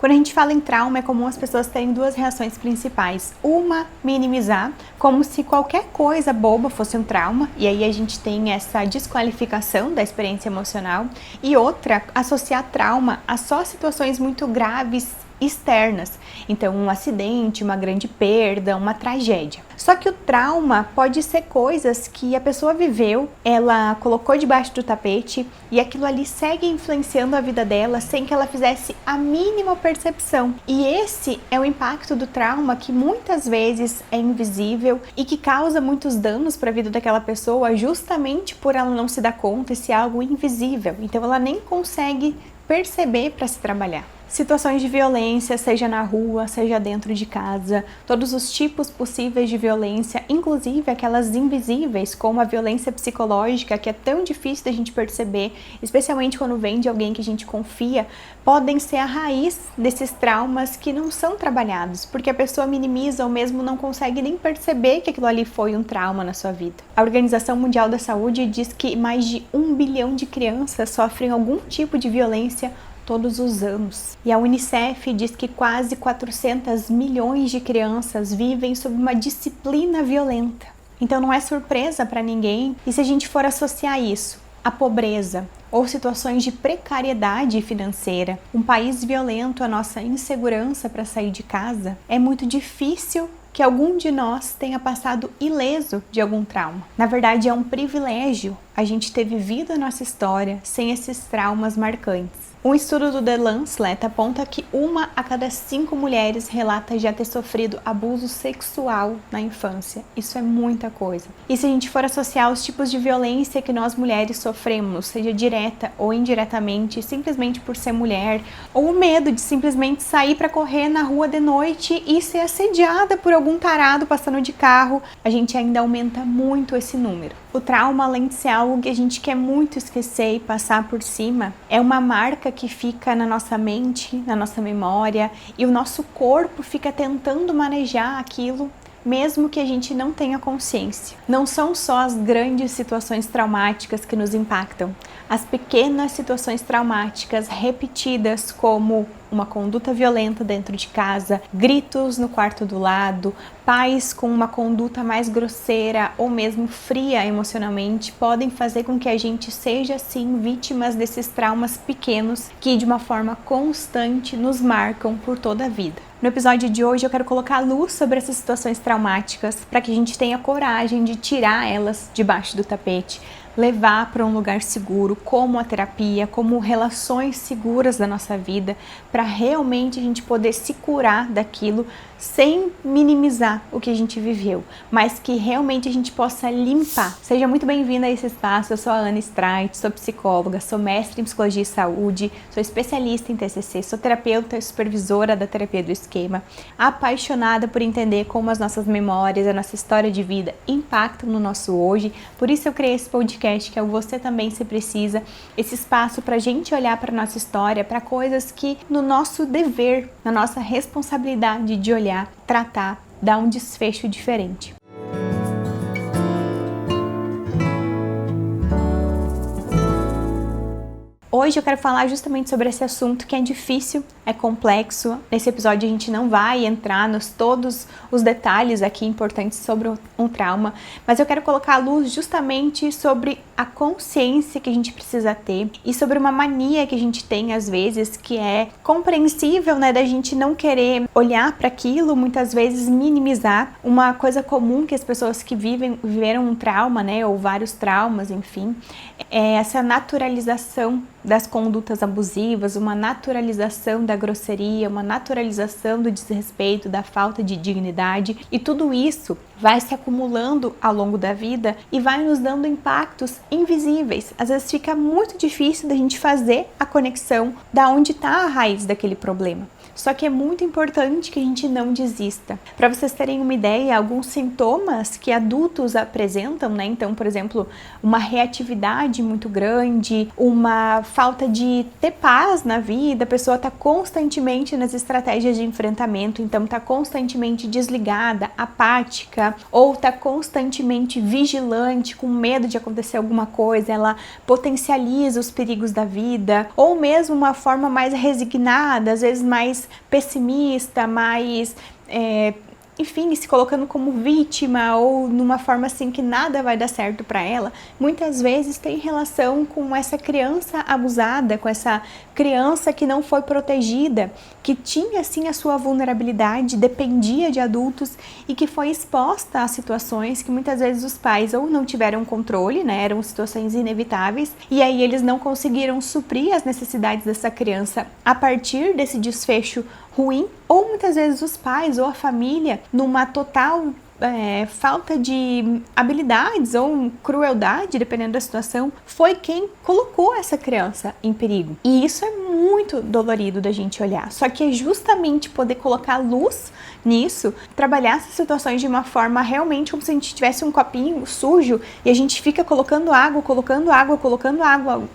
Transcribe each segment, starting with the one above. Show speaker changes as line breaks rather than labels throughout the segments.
Quando a gente fala em trauma, é comum as pessoas terem duas reações principais. Uma, minimizar, como se qualquer coisa boba fosse um trauma, e aí a gente tem essa desqualificação da experiência emocional. E outra, associar trauma a só situações muito graves externas, então um acidente, uma grande perda, uma tragédia. Só que o trauma pode ser coisas que a pessoa viveu, ela colocou debaixo do tapete e aquilo ali segue influenciando a vida dela sem que ela fizesse a mínima percepção. E esse é o impacto do trauma, que muitas vezes é invisível e que causa muitos danos para a vida daquela pessoa justamente por ela não se dar conta, esse algo invisível. Então ela nem consegue perceber para se trabalhar. Situações de violência, seja na rua, seja dentro de casa, todos os tipos possíveis de violência, inclusive aquelas invisíveis, como a violência psicológica, que é tão difícil da gente perceber, especialmente quando vem de alguém que a gente confia, podem ser a raiz desses traumas que não são trabalhados, porque a pessoa minimiza ou mesmo não consegue nem perceber que aquilo ali foi um trauma na sua vida. A Organização Mundial da Saúde diz que mais de 1 bilhão de crianças sofrem algum tipo de violência todos os anos. E a Unicef diz que quase 400 milhões de crianças vivem sob uma disciplina violenta. Então não é surpresa para ninguém. E se a gente for associar isso à pobreza ou situações de precariedade financeira, um país violento, a nossa insegurança para sair de casa, é muito difícil que algum de nós tenha passado ileso de algum trauma. Na verdade, é um privilégio a gente ter vivido a nossa história sem esses traumas marcantes. Um estudo do The Lancet aponta que 1 a cada 5 mulheres relata já ter sofrido abuso sexual na infância. Isso é muita coisa. E se a gente for associar os tipos de violência que nós mulheres sofremos, seja direta ou indiretamente, simplesmente por ser mulher, ou o medo de simplesmente sair para correr na rua de noite e ser assediada por algum tarado passando de carro, a gente ainda aumenta muito esse número. O trauma, além de ser algo que a gente quer muito esquecer e passar por cima, é uma marca que fica na nossa mente, na nossa memória, e o nosso corpo fica tentando manejar aquilo, mesmo que a gente não tenha consciência. Não são só as grandes situações traumáticas que nos impactam, as pequenas situações traumáticas repetidas, como uma conduta violenta dentro de casa, gritos no quarto do lado, pais com uma conduta mais grosseira ou mesmo fria emocionalmente, podem fazer com que a gente seja, sim, vítimas desses traumas pequenos que de uma forma constante nos marcam por toda a vida. No episódio de hoje eu quero colocar luz sobre essas situações traumáticas para que a gente tenha coragem de tirar elas debaixo do tapete, levar para um lugar seguro, como a terapia, como relações seguras da nossa vida, para realmente a gente poder se curar daquilo sem minimizar o que a gente viveu, mas que realmente a gente possa limpar. Seja muito bem-vinda a esse espaço. Eu sou a Ana Streit, sou psicóloga, sou mestre em psicologia e saúde, sou especialista em TCC, sou terapeuta e supervisora da terapia do esquema, apaixonada por entender como as nossas memórias, a nossa história de vida impactam no nosso hoje. Por isso eu criei esse podcast, que é o Você Também Se Precisa, esse espaço para a gente olhar para a nossa história, para coisas que no nosso dever, na nossa responsabilidade de olhar, tratar, dar um desfecho diferente. Hoje eu quero falar justamente sobre esse assunto que é difícil, é complexo. Nesse episódio a gente não vai entrar nos todos os detalhes aqui importantes sobre um trauma, mas eu quero colocar a luz justamente sobre a consciência que a gente precisa ter e sobre uma mania que a gente tem às vezes, que é compreensível, né, da gente não querer olhar para aquilo, muitas vezes minimizar. Uma coisa comum que as pessoas que viveram um trauma, né, ou vários traumas, enfim, é essa naturalização das condutas abusivas, uma naturalização da grosseria, uma naturalização do desrespeito, da falta de dignidade, e tudo isso vai se acumulando ao longo da vida e vai nos dando impactos invisíveis. Às vezes fica muito difícil da gente fazer a conexão da onde está a raiz daquele problema. Só que é muito importante que a gente não desista. Para vocês terem uma ideia, alguns sintomas que adultos apresentam, né? Então, por exemplo, uma reatividade muito grande, uma falta de ter paz na vida, a pessoa está constantemente nas estratégias de enfrentamento, então está constantemente desligada, apática, ou está constantemente vigilante, com medo de acontecer alguma coisa, ela potencializa os perigos da vida, ou mesmo uma forma mais resignada, às vezes mais pessimista, mais enfim, se colocando como vítima ou numa forma assim que nada vai dar certo para ela, muitas vezes tem relação com essa criança abusada, com essa criança que não foi protegida, que tinha assim a sua vulnerabilidade, dependia de adultos e que foi exposta a situações que muitas vezes os pais ou não tiveram controle, né, eram situações inevitáveis, e aí eles não conseguiram suprir as necessidades dessa criança a partir desse desfecho ruim, ou muitas vezes os pais ou a família, numa total falta de habilidades ou crueldade, dependendo da situação, foi quem colocou essa criança em perigo. E isso é muito dolorido da gente olhar. Só que é justamente poder colocar luz nisso, trabalhar essas situações de uma forma realmente como se a gente tivesse um copinho sujo e a gente fica colocando água,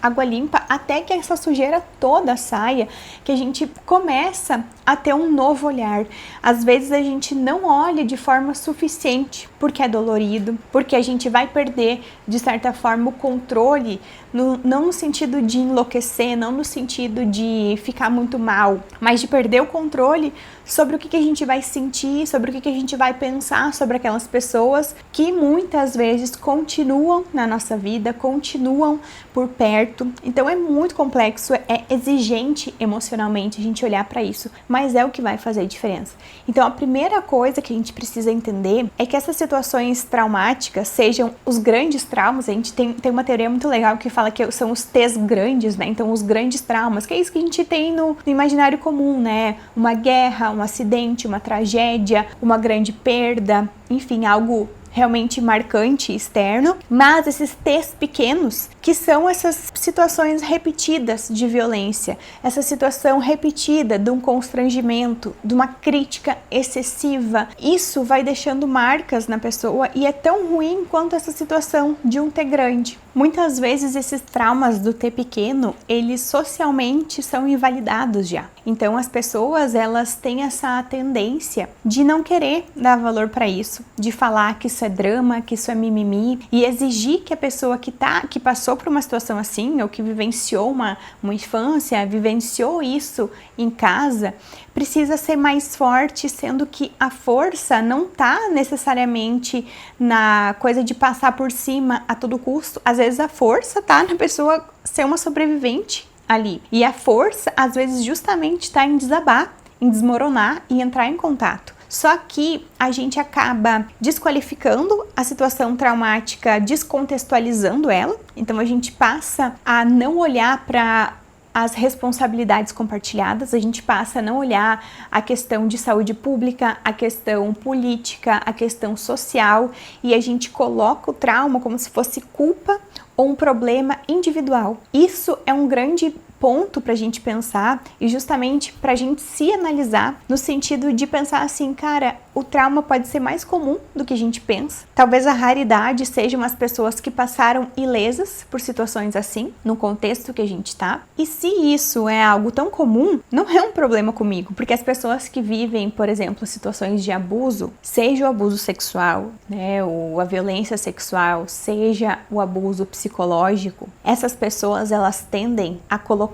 água limpa, até que essa sujeira toda saia, que a gente começa a ter um novo olhar. Às vezes a gente não olha de forma suficiente porque é dolorido, porque a gente vai perder, de certa forma, o controle, não no sentido de enlouquecer, não no sentido de ficar muito mal, mas de perder o controle sobre o que a gente vai sentir, sobre o que a gente vai pensar sobre aquelas pessoas que muitas vezes continuam na nossa vida, continuam por perto. Então é muito complexo, é exigente emocionalmente a gente olhar para isso, mas é o que vai fazer diferença. Então a primeira coisa que a gente precisa entender é que essas situações traumáticas, sejam os grandes traumas, a gente tem uma teoria muito legal que fala que são os T's grandes, né? Então os grandes traumas, que é isso que a gente tem no imaginário comum, né? Uma guerra, um acidente, uma tragédia, uma grande perda, enfim, algo realmente marcante, externo, mas esses T's pequenos, que são essas situações repetidas de violência, essa situação repetida de um constrangimento, de uma crítica excessiva, isso vai deixando marcas na pessoa e é tão ruim quanto essa situação de um T grande. Muitas vezes esses traumas do T pequeno, eles socialmente são invalidados já. Então as pessoas, elas têm essa tendência de não querer dar valor para isso, de falar que isso é drama, que isso é mimimi, e exigir que a pessoa que passou por uma situação assim, ou que vivenciou uma infância, vivenciou isso em casa, precisa ser mais forte, sendo que a força não tá necessariamente na coisa de passar por cima a todo custo. Às vezes a força tá na pessoa ser uma sobrevivente ali. E a força, às vezes, justamente está em desabar, em desmoronar e entrar em contato. Só que a gente acaba desqualificando a situação traumática, descontextualizando ela. Então a gente passa a não olhar para as responsabilidades compartilhadas, a gente passa a não olhar a questão de saúde pública, a questão política, a questão social, e a gente coloca o trauma como se fosse culpa ou um problema individual. Isso é um grande ponto para a gente pensar e justamente para a gente se analisar no sentido de pensar assim, cara, o trauma pode ser mais comum do que a gente pensa. Talvez a raridade sejam as pessoas que passaram ilesas por situações assim, no contexto que a gente tá. E se isso é algo tão comum, não é um problema comigo, porque as pessoas que vivem, por exemplo, situações de abuso, seja o abuso sexual, né, ou a violência sexual, seja o abuso psicológico, essas pessoas, elas tendem a colocar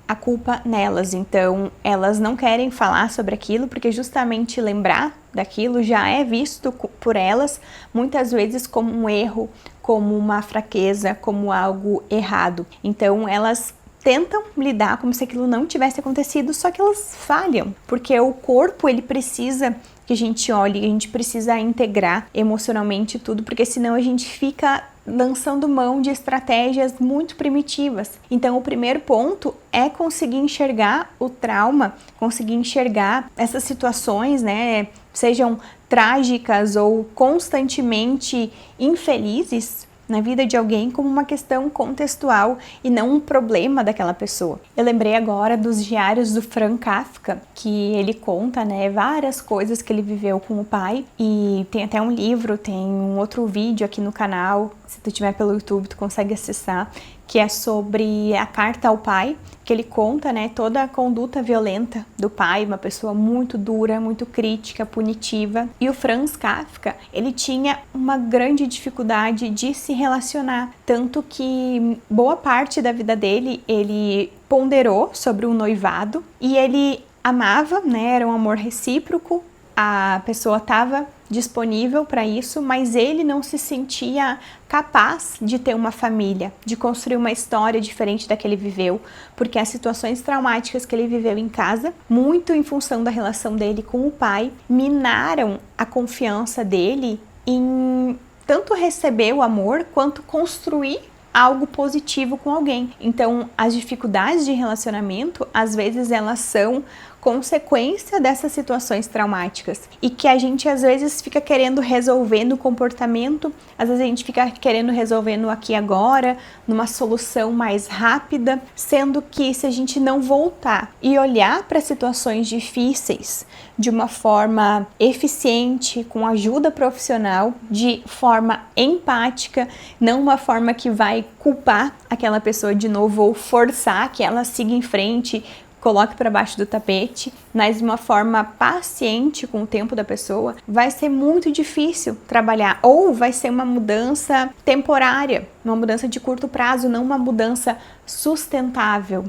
a culpa nelas, então elas não querem falar sobre aquilo porque justamente lembrar daquilo já é visto por elas muitas vezes como um erro, como uma fraqueza, como algo errado. Então elas tentam lidar como se aquilo não tivesse acontecido, só que elas falham, porque o corpo, ele precisa que a gente olhe, a gente precisa integrar emocionalmente tudo, porque senão a gente fica lançando mão de estratégias muito primitivas. Então o primeiro ponto é conseguir enxergar o trauma, conseguir enxergar essas situações, né, sejam trágicas ou constantemente infelizes na vida de alguém, como uma questão contextual e não um problema daquela pessoa. Eu lembrei agora dos diários do Franz Kafka, que ele conta, né, várias coisas que ele viveu com o pai, e tem até um livro, tem um outro vídeo aqui no canal se tu tiver pelo YouTube, tu consegue acessar, que é sobre a carta ao pai, que ele conta, né, toda a conduta violenta do pai, uma pessoa muito dura, muito crítica, punitiva. E o Franz Kafka, ele tinha uma grande dificuldade de se relacionar, tanto que boa parte da vida dele, ele ponderou sobre o noivado e ele amava, né, era um amor recíproco, a pessoa estava disponível para isso, mas ele não se sentia capaz de ter uma família, de construir uma história diferente da que ele viveu, porque as situações traumáticas que ele viveu em casa, muito em função da relação dele com o pai, minaram a confiança dele em tanto receber o amor quanto construir algo positivo com alguém. Então, as dificuldades de relacionamento, às vezes, elas são consequência dessas situações traumáticas e que a gente às vezes fica querendo resolver no comportamento, às vezes a gente fica querendo resolver no aqui e agora, numa solução mais rápida, sendo que se a gente não voltar e olhar para situações difíceis de uma forma eficiente, com ajuda profissional, de forma empática, não uma forma que vai culpar aquela pessoa de novo ou forçar que ela siga em frente, coloque para baixo do tapete, mas de uma forma paciente com o tempo da pessoa, vai ser muito difícil trabalhar, ou vai ser uma mudança temporária, uma mudança de curto prazo, não uma mudança sustentável,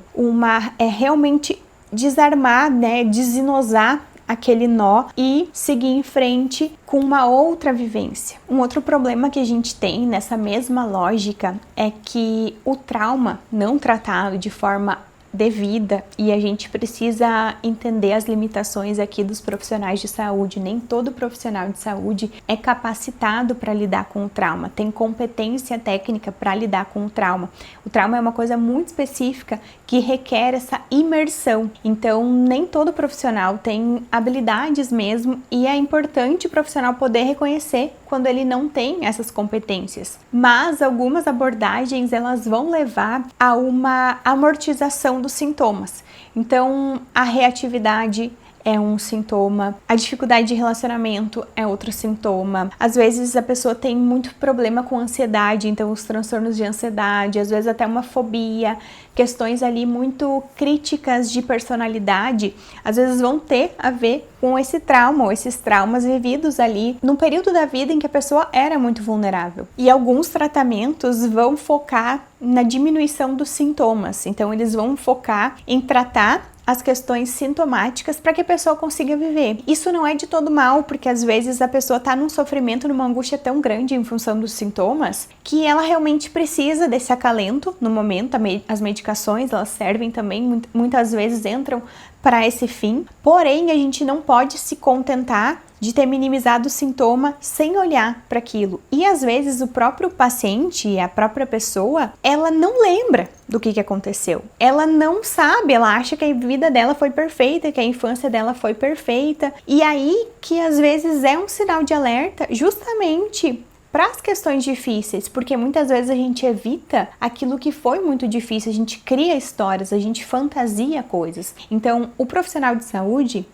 realmente desarmar, né, desinosar aquele nó e seguir em frente com uma outra vivência. Um outro problema que a gente tem nessa mesma lógica é que o trauma não tratado de forma devida, e a gente precisa entender as limitações aqui dos profissionais de saúde. Nem todo profissional de saúde é capacitado para lidar com o trauma, tem competência técnica para lidar com o trauma. O trauma é uma coisa muito específica que requer essa imersão, então nem todo profissional tem habilidades mesmo, e é importante o profissional poder reconhecer quando ele não tem essas competências. Mas algumas abordagens, elas vão levar a uma amortização dos sintomas. Então, a reatividade é um sintoma, a dificuldade de relacionamento é outro sintoma. Às vezes a pessoa tem muito problema com ansiedade, então os transtornos de ansiedade, às vezes até uma fobia, questões ali muito críticas de personalidade, às vezes vão ter a ver com esse trauma ou esses traumas vividos ali num período da vida em que a pessoa era muito vulnerável. E alguns tratamentos vão focar na diminuição dos sintomas, então eles vão focar em tratar as questões sintomáticas para que a pessoa consiga viver. Isso não é de todo mal, porque às vezes a pessoa está num sofrimento, numa angústia tão grande em função dos sintomas, que ela realmente precisa desse acalento no momento. As medicações, elas servem também, muitas vezes entram para esse fim, porém a gente não pode se contentar de ter minimizado o sintoma sem olhar para aquilo. E às vezes o próprio paciente, a própria pessoa, ela não lembra do que aconteceu. Ela não sabe, ela acha que a vida dela foi perfeita, que a infância dela foi perfeita. E aí que às vezes é um sinal de alerta justamente para as questões difíceis, porque muitas vezes a gente evita aquilo que foi muito difícil, a gente cria histórias, a gente fantasia coisas. Então, o profissional de saúde,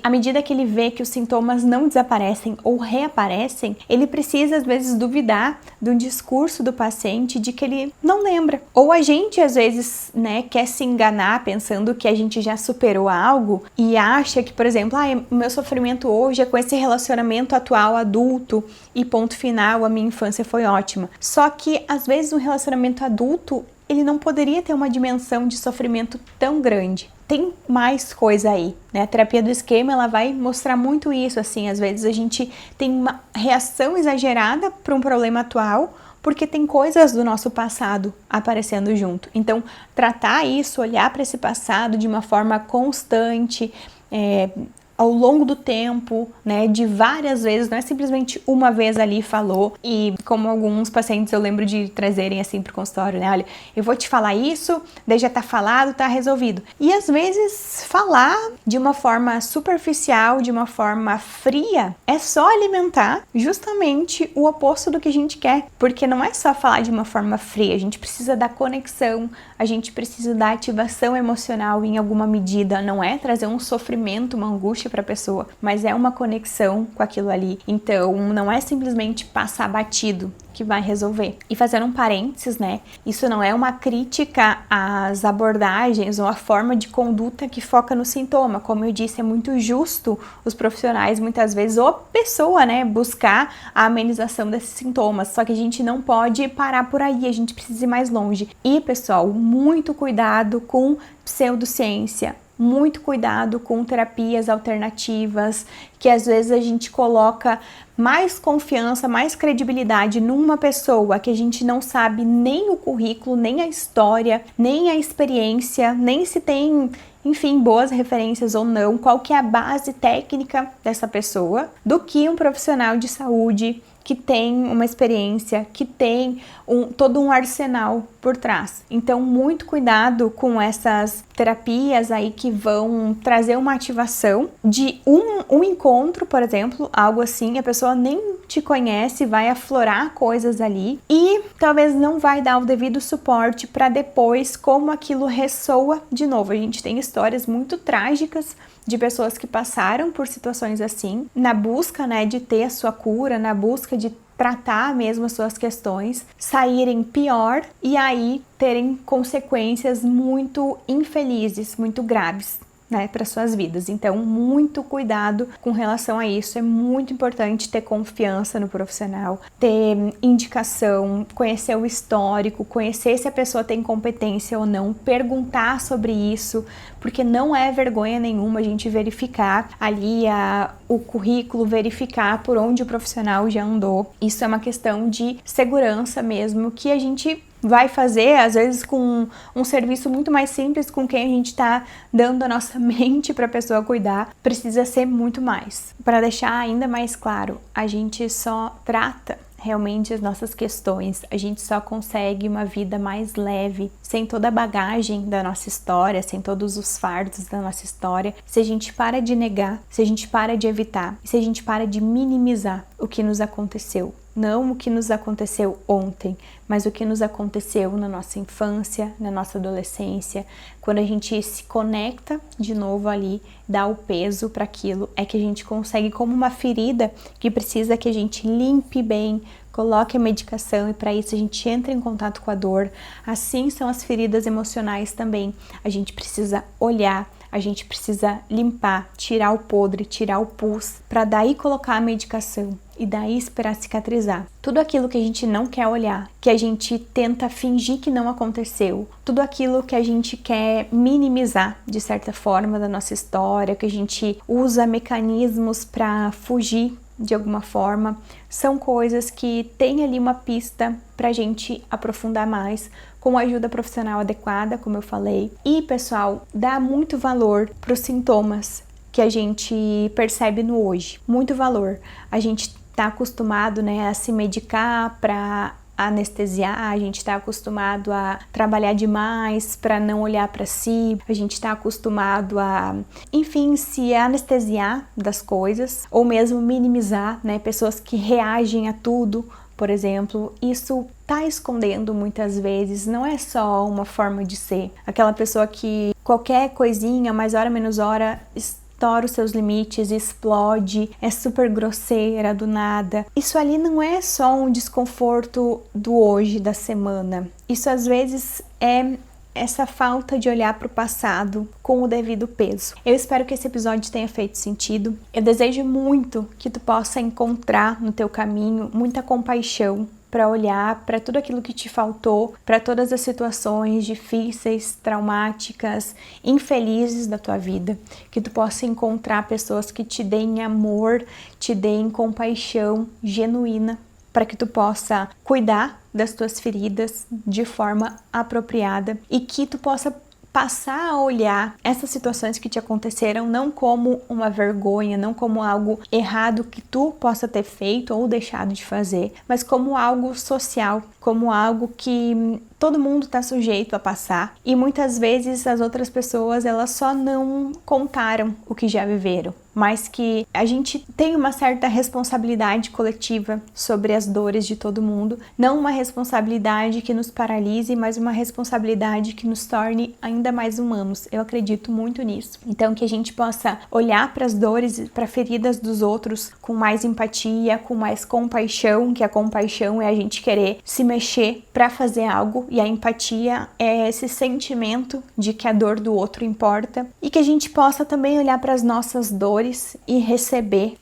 à medida que ele vê que os sintomas não desaparecem ou reaparecem, ele precisa às vezes duvidar do discurso do paciente de que ele não lembra. Ou a gente às vezes, né, quer se enganar pensando que a gente já superou algo e acha que, por exemplo, o meu sofrimento hoje é com esse relacionamento atual adulto e ponto final, a minha infância foi ótima. Só que às vezes um relacionamento adulto, ele não poderia ter uma dimensão de sofrimento tão grande. Tem mais coisa aí, né? A terapia do esquema, ela vai mostrar muito isso, assim, às vezes a gente tem uma reação exagerada para um problema atual, porque tem coisas do nosso passado aparecendo junto. Então, tratar isso, olhar para esse passado de uma forma constante, ao longo do tempo, né, de várias vezes, não é simplesmente uma vez ali falou, e como alguns pacientes eu lembro de trazerem assim pro consultório, né, olha, eu vou te falar isso, daí já tá falado, tá resolvido. E às vezes falar de uma forma superficial, de uma forma fria, é só alimentar justamente o oposto do que a gente quer, porque não é só falar de uma forma fria, a gente precisa da conexão, a gente precisa da ativação emocional em alguma medida, não é trazer um sofrimento, uma angústia triste para a pessoa, mas é uma conexão com aquilo ali. Então, não é simplesmente passar batido que vai resolver. E fazendo um parênteses, né? Isso não é uma crítica às abordagens ou à forma de conduta que foca no sintoma. Como eu disse, é muito justo os profissionais, muitas vezes, ou a pessoa, né, buscar a amenização desses sintomas. Só que a gente não pode parar por aí, a gente precisa ir mais longe. E, pessoal, muito cuidado com pseudociência. Muito cuidado com terapias alternativas, que às vezes a gente coloca mais confiança, mais credibilidade numa pessoa que a gente não sabe nem o currículo, nem a história, nem a experiência, nem se tem, enfim, boas referências ou não, qual que é a base técnica dessa pessoa, do que um profissional de saúde que tem uma experiência, que tem todo um arsenal por trás. Então, muito cuidado com essas terapias aí que vão trazer uma ativação de um encontro, por exemplo, algo assim, a pessoa nem te conhece, vai aflorar coisas ali e talvez não vai dar o devido suporte para depois como aquilo ressoa de novo. A gente tem histórias muito trágicas de pessoas que passaram por situações assim, na busca, né, de ter a sua cura, na busca de tratar mesmo as suas questões, saírem pior e aí terem consequências muito infelizes, muito graves, né, para suas vidas. Então, muito cuidado com relação a isso. É muito importante ter confiança no profissional, ter indicação, conhecer o histórico, conhecer se a pessoa tem competência ou não, perguntar sobre isso, porque não é vergonha nenhuma a gente verificar ali o currículo, verificar por onde o profissional já andou. Isso é uma questão de segurança mesmo, que a gente vai fazer, às vezes, com um serviço muito mais simples com quem a gente está dando a nossa mente para a pessoa cuidar, precisa ser muito mais. Para deixar ainda mais claro, a gente só trata realmente as nossas questões, a gente só consegue uma vida mais leve, sem toda a bagagem da nossa história, sem todos os fardos da nossa história, se a gente para de negar, se a gente para de evitar, se a gente para de minimizar o que nos aconteceu. Não o que nos aconteceu ontem, mas o que nos aconteceu na nossa infância, na nossa adolescência. Quando a gente se conecta de novo ali, dá o peso para aquilo, é que a gente consegue, como uma ferida que precisa que a gente limpe bem, coloque a medicação e para isso a gente entra em contato com a dor. Assim são as feridas emocionais também. A gente precisa olhar, a gente precisa limpar, tirar o podre, tirar o pus, para daí colocar a medicação e daí esperar cicatrizar. Tudo aquilo que a gente não quer olhar, que a gente tenta fingir que não aconteceu, tudo aquilo que a gente quer minimizar de certa forma da nossa história, que a gente usa mecanismos para fugir de alguma forma, são coisas que tem ali uma pista pra gente aprofundar mais com a ajuda profissional adequada, como eu falei. E, pessoal, dá muito valor pros sintomas que a gente percebe no hoje. Muito valor. A gente tá acostumado, né, a se medicar para anestesiar, a gente está acostumado a trabalhar demais para não olhar para si, a gente está acostumado a, enfim, se anestesiar das coisas ou mesmo minimizar, né? Pessoas que reagem a tudo, por exemplo, isso tá escondendo muitas vezes, não é só uma forma de ser. Aquela pessoa que qualquer coisinha, mais hora menos hora, estoura os seus limites, explode, é super grosseira do nada. Isso ali não é só um desconforto do hoje, da semana. Isso às vezes é essa falta de olhar para o passado com o devido peso. Eu espero que esse episódio tenha feito sentido. Eu desejo muito que tu possa encontrar no teu caminho muita compaixão para olhar para tudo aquilo que te faltou, para todas as situações difíceis, traumáticas, infelizes da tua vida, que tu possa encontrar pessoas que te deem amor, te deem compaixão genuína, para que tu possa cuidar das tuas feridas de forma apropriada e que tu possa passar a olhar essas situações que te aconteceram não como uma vergonha, não como algo errado que tu possa ter feito ou deixado de fazer, mas como algo social, como algo que todo mundo está sujeito a passar e muitas vezes as outras pessoas elas só não contaram o que já viveram, mas que a gente tem uma certa responsabilidade coletiva sobre as dores de todo mundo, não uma responsabilidade que nos paralise, mas uma responsabilidade que nos torne ainda mais humanos. Eu acredito muito nisso. Então que a gente possa olhar para as dores, para feridas dos outros com mais empatia, com mais compaixão, que a compaixão é a gente querer se mexer para fazer algo e a empatia é esse sentimento de que a dor do outro importa e que a gente possa também olhar para as nossas dores e receber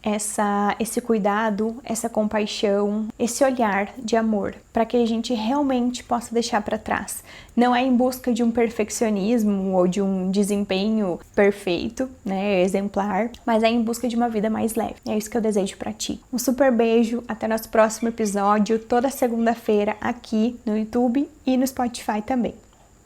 esse cuidado, essa compaixão, esse olhar de amor, para que a gente realmente possa deixar para trás. Não é em busca de um perfeccionismo ou de um desempenho perfeito, né, exemplar, mas é em busca de uma vida mais leve. É isso que eu desejo para ti. Um super beijo, até nosso próximo episódio, toda segunda-feira aqui no YouTube e no Spotify também.